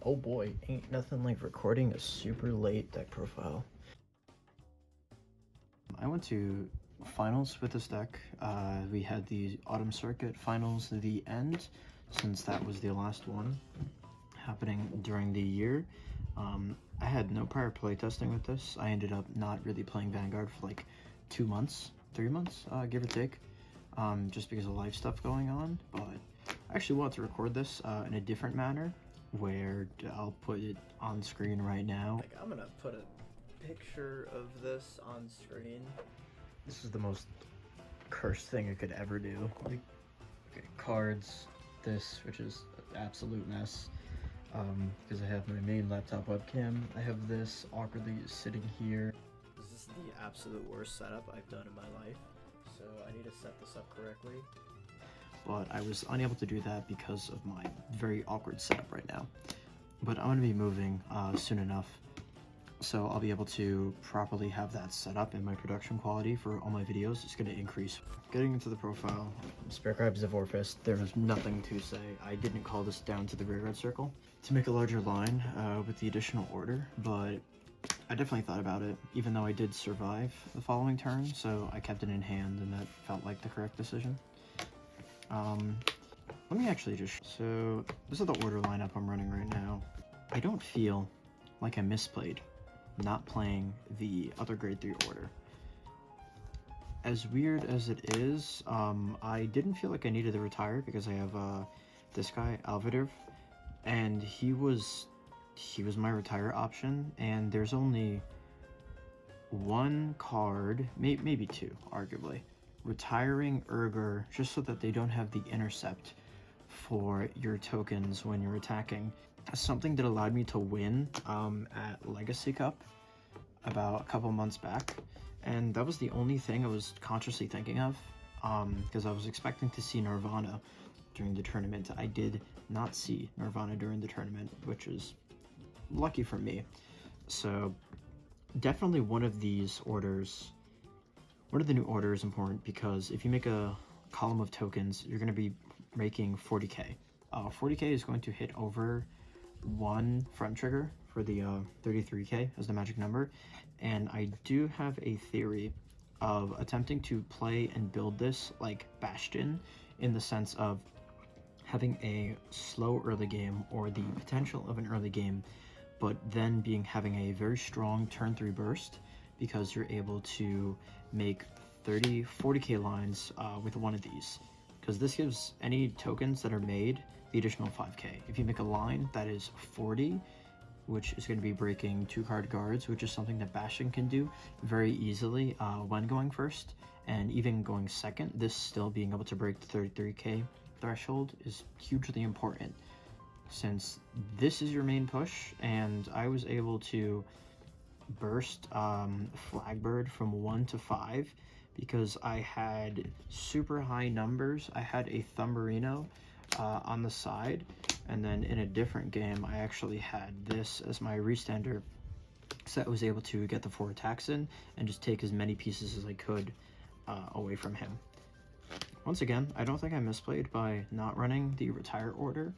Oh boy, ain't nothing like recording a super late deck profile. I went to finals with this deck. We had the Autumn Circuit finals, the end, since that was the last one happening during the year. I had no prior playtesting with this. I ended up not really playing Vanguard for like 2 months, 3 months, give or take, just because of life stuff going on. But I actually want to record this in a different manner, where I'll put it on screen right now. Like, I'm gonna put a picture of this on screen. This is the most cursed thing I could ever do. Like, okay, cards, this, which is an absolute mess, because I have my main laptop webcam. I have this awkwardly sitting here. This is the absolute worst setup I've done in my life, so I need to set this up correctly. But I was unable to do that because of my very awkward setup right now. But I'm going to be moving soon enough, so I'll be able to properly have that set up, and my production quality for all my videos is going to increase. Getting into the profile, Spare Crabs of Orfist, there's nothing to say. I didn't call this down to the rearguard circle to make a larger line with the additional order, but I definitely thought about it, even though I did survive the following turn, so I kept it in hand, and that felt like the correct decision. Let me actually so this is the order lineup I'm running right now. I don't feel like I misplayed not playing the other grade 3 order. As weird as it is, I didn't feel like I needed to retire because I have this guy, Alvidiv, and he was my retire option, and there's only one card, maybe two, arguably, retiring Urger just so that they don't have the intercept for your tokens when you're attacking. Something that allowed me to win at Legacy Cup about a couple months back, and that was the only thing I was consciously thinking of, because I was expecting to see Nirvana during the tournament. I did not see Nirvana during the tournament, which is lucky for me. So definitely one of these orders, one of the new orders is important, because if you make a column of tokens, you're going to be making 40k. 40k is going to hit over one front trigger for the 33k as the magic number, and I do have a theory of attempting to play and build this like Bastion, in the sense of having a slow early game, or the potential of an early game, but then having a very strong turn 3 burst, because you're able to make 40k lines with one of these, because this gives any tokens that are made the additional 5k. If you make a line that is 40, which is going to be breaking 2-card guards, which is something that Bastion can do very easily when going first, and even going second, this still being able to break the 33k threshold is hugely important, since this is your main push. And I was able to burst Flagbird from 1 to 5 because I had super high numbers. I had a Thumberino on the side, and then in a different game I actually had this as my restander, so I was able to get the 4 attacks in and just take as many pieces as I could away from him. Once again, I don't think I misplayed by not running the retire order,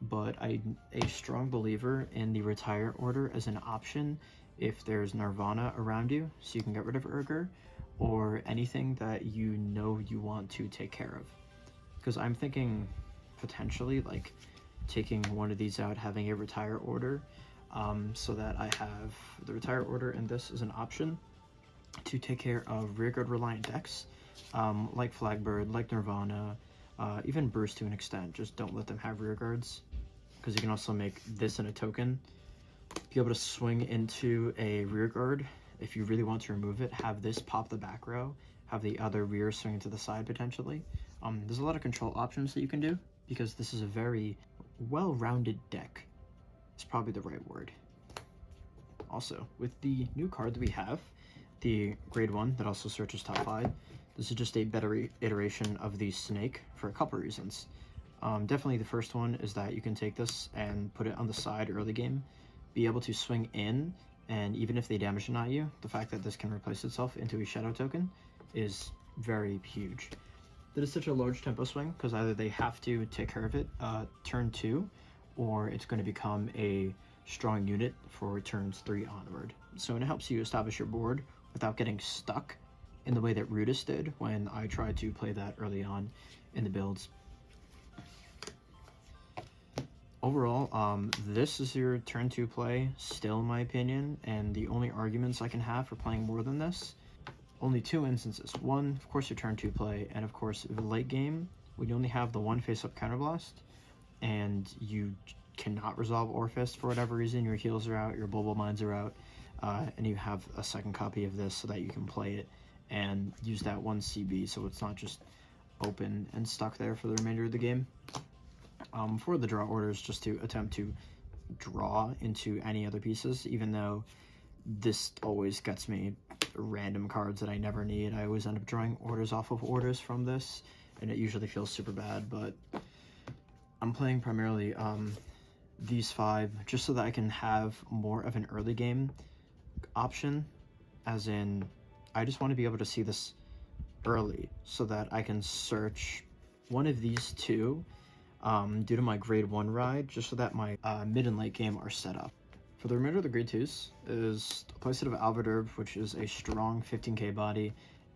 but I'm a strong believer in the retire order as an option if there's Nirvana around you, so you can get rid of Urger, or anything that you know you want to take care of. Because I'm thinking potentially like taking one of these out, having a retire order, so that I have the retire order and this as an option to take care of rearguard reliant decks, like Flagbird, like Nirvana, even Burst to an extent. Just don't let them have rearguards, because you can also make this in a token, be able to swing into a rearguard. If you really want to remove it, have this pop the back row, have the other rear swing to the side potentially. There's a lot of control options that you can do, because this is a very well-rounded deck. It's probably the right word. Also, with the new card that we have, the grade 1 that also searches top 5, this is just a better iteration of the snake for a couple reasons. Definitely the first one is that you can take this and put it on the side early game, be able to swing in, and even if they damage deny you, the fact that this can replace itself into a shadow token is very huge. That is such a large tempo swing, because either they have to take care of it turn 2, or it's going to become a strong unit for turns 3 onward. So it helps you establish your board without getting stuck in the way that Rudis did when I tried to play that early on in the builds. Overall, this is your turn 2 play, still in my opinion, and the only arguments I can have for playing more than this, only 2 instances. One, of course, your turn 2 play, and of course, the late game, when you only have the 1 face-up counterblast, and you cannot resolve Orfist for whatever reason, your heals are out, your Bulbul Mines are out, and you have a second copy of this so that you can play it and use that 1 CB so it's not just open and stuck there for the remainder of the game. For the draw orders, just to attempt to draw into any other pieces, even though this always gets me random cards that I never need. I always end up drawing orders off of orders from this, and it usually feels super bad, but I'm playing primarily these 5 just so that I can have more of an early game option, as in I just want to be able to see this early so that I can search one of these 2 due to my grade 1 ride, just so that my mid and late game are set up. For the remainder of the grade 2s is a playset of Albert, which is a strong 15k body,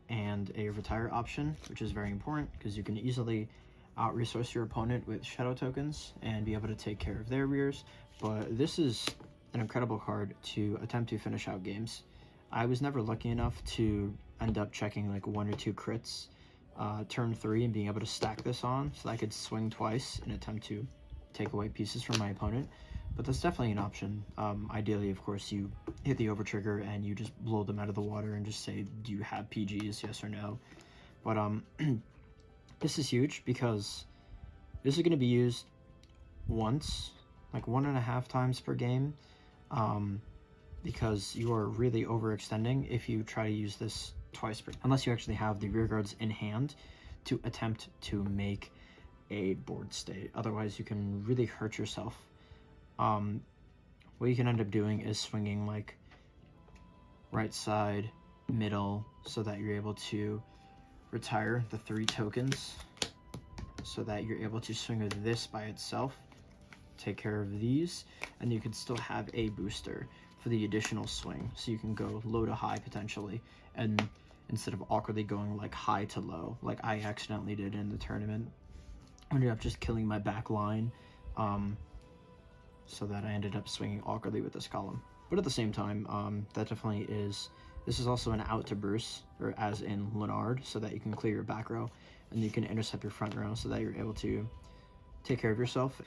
and a retire option, which is very important because you can easily out-resource your opponent with shadow tokens and be able to take care of their rears. But this is an incredible card to attempt to finish out games. I was never lucky enough to end up checking like 1 or 2 crits turn 3 and being able to stack this on so that I could swing twice and attempt to take away pieces from my opponent, but that's definitely an option. Ideally, of course, you hit the over trigger and you just blow them out of the water and just say, do you have PGs, yes or no? But this is huge because this is going to be used once, like 1.5 times per game, because you are really overextending if you try to use this twice per, unless you actually have the rear guards in hand to attempt to make a board state. Otherwise, you can really hurt yourself. What you can end up doing is swinging like right side, middle, so that you're able to retire the 3 tokens, so that you're able to swing with this by itself, take care of these, and you can still have a booster for the additional swing, so you can go low to high potentially, and instead of awkwardly going like high to low like I accidentally did in the tournament, I ended up just killing my back line, so that I ended up swinging awkwardly with this column. But at the same time, that definitely is, this is also an out to Bruce, or as in Leonard, so that you can clear your back row and you can intercept your front row so that you're able to take care of yourself.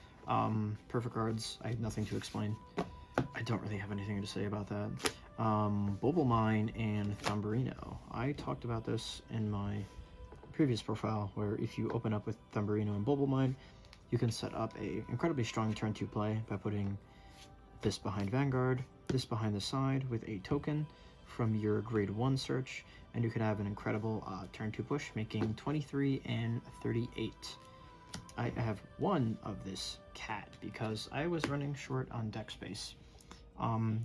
Perfect cards, I have nothing to explain. I don't really have anything to say about that. Bulbul Mine and Thumberino. I talked about this in my previous profile, where if you open up with Thumberino and Bulbul Mine, you can set up a incredibly strong turn 2 play by putting this behind Vanguard, this behind the side with a token from your grade 1 search, and you could have an incredible turn 2 push, making 23 and 38. I have 1 of this cat because I was running short on deck space.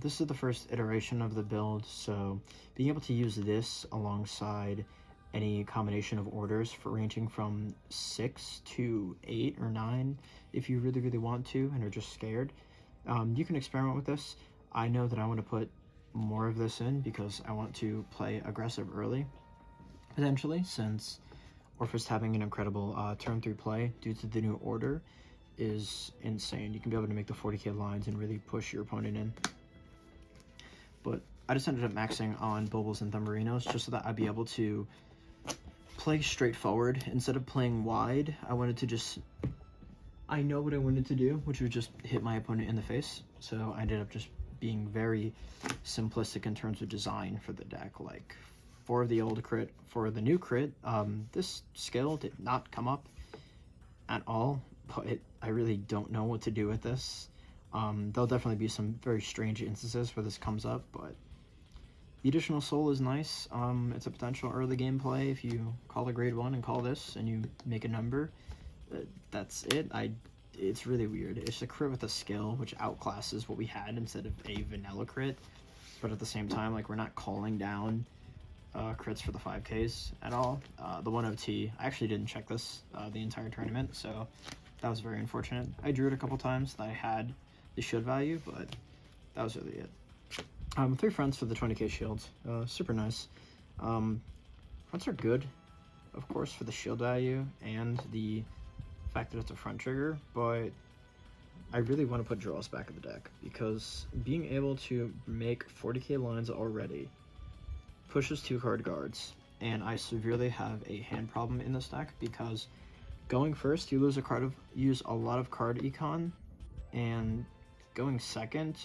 This is the first iteration of the build, so being able to use this alongside any combination of orders for ranging from 6 to 8 or 9 if you really want to and are just scared, you can experiment with this. I know that I want to put more of this in because I want to play aggressive early, potentially, since Orfist having an incredible turn 3 play due to the new order is insane. You can be able to make the 40k lines and really push your opponent in. But I just ended up maxing on Bulbuls and Thumberinos just so that I'd be able to play straightforward instead of playing wide. I wanted to just, I know what I wanted to do, which was just hit my opponent in the face. So I ended up just being very simplistic in terms of design for the deck. Like for the old crit, for the new crit, this skill did not come up at all, but I really don't know what to do with this. There'll definitely be some very strange instances where this comes up, but the additional soul is nice. It's a potential early game play if you call a grade 1 and call this and you make a number. That's it. It's really weird. It's a crit with a skill, which outclasses what we had instead of a vanilla crit, but at the same time, like, we're not calling down crits for the 5Ks at all. The 1OT, I actually didn't check this the entire tournament, so that was very unfortunate. I drew it a couple times that I had the shield value, but that was really it. 3 fronts for the 20k shields. Super nice. Fronts are good, of course, for the shield value and the fact that it's a front trigger, but I really want to put draws back in the deck because being able to make 40k lines already pushes 2 card guards, and I severely have a hand problem in this deck because going first you use a lot of card econ, and going second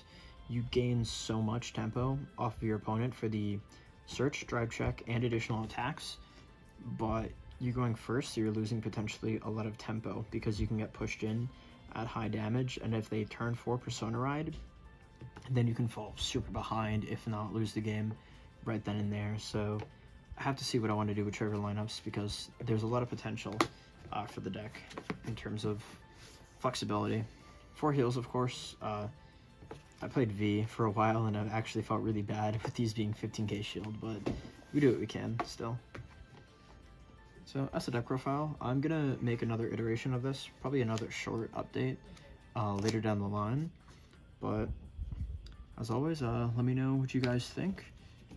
you gain so much tempo off of your opponent for the search, drive check, and additional attacks, but you going first, you're losing potentially a lot of tempo because you can get pushed in at high damage, and if they turn 4 Persona Ride, then you can fall super behind, if not lose the game right then and there. So I have to see what I want to do with trigger lineups because there's a lot of potential for the deck in terms of flexibility. 4 heals, of course. I played V for a while and I actually felt really bad with these being 15k shield, but we do what we can still. So as a deck profile, I'm gonna make another iteration of this, probably another short update later down the line. But as always, let me know what you guys think,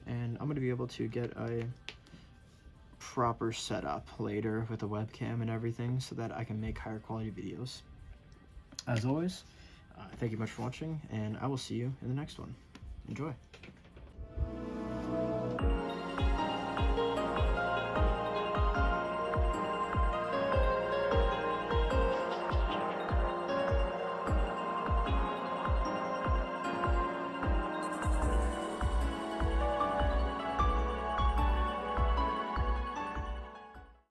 and I'm gonna be able to get a proper setup later with a webcam and everything so that I can make higher quality videos. As always, thank you much for watching, and I will see you in the next one. Enjoy.